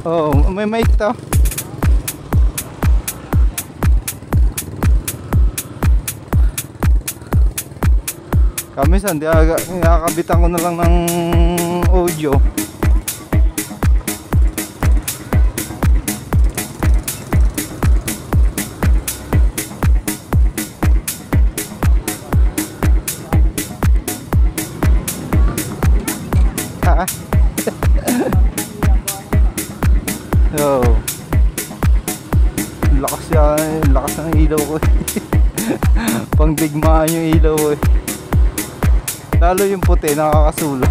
Oo, may mic to. Kamisan, nakakabitan ko na lang ng audio. Ha? So, lakas ng ilaw ko. Pangdigmaan yung ilaw ko. Lalo yung puti, nakakasulo.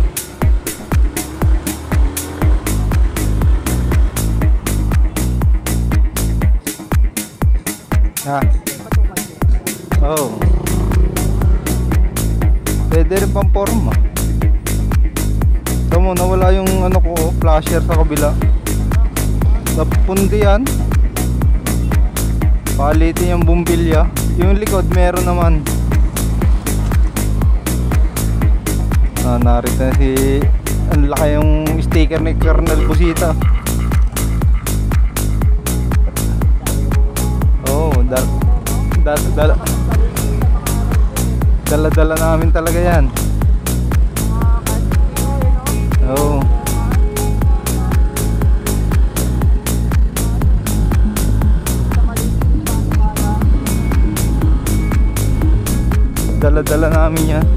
Ha? Oh. Pwede rin pang forma. Tama, nawala yung ano ko, flasher sa kabila. Napundi yan. Palitin yung bumbilya. Yung likod meron naman. Narito na ang laki yung sticker ni Colonel Busita. Oh, dala namin talaga yan. Oh. Dala namin yan.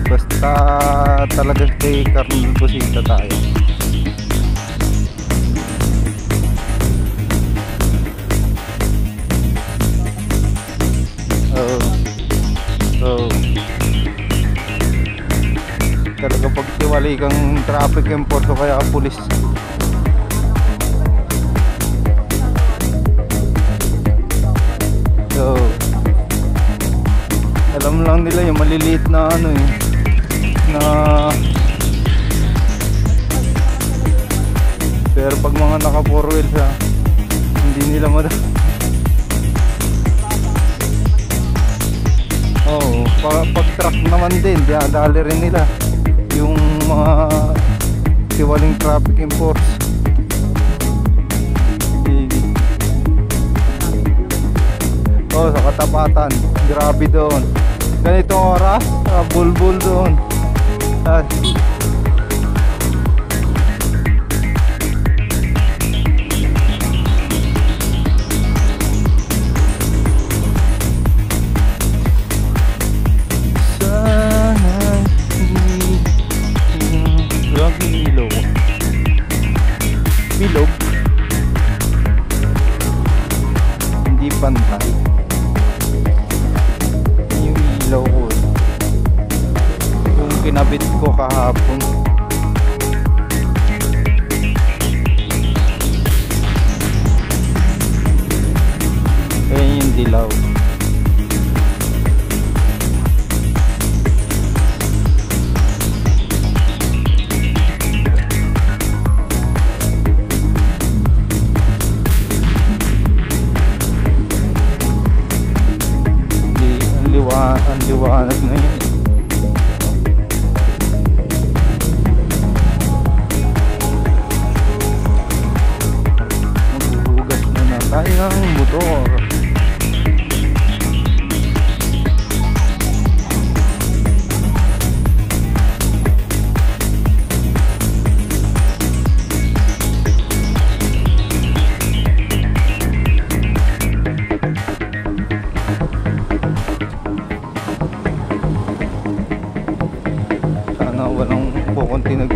Basta talaga kay Colonel Busita tayo. Talaga pagtiwali kang traffic enforcer o kaya pulis. So alam lang nila yung maliliit na ano eh, na pero pag mga naka 4 wheels hindi nila pag truck naman din dinadali rin nila yung mga tiwaling traffic enforce. Sa katapatan, grabe doon. Ganitong oras, bulbul doon. Bilog hindi pantay yung ilaw ko yung kinabit ko kahapon. Yung dilaw ang liwanag na yun. Maghuhugas muna tayo ng motor. Walang kukunti nag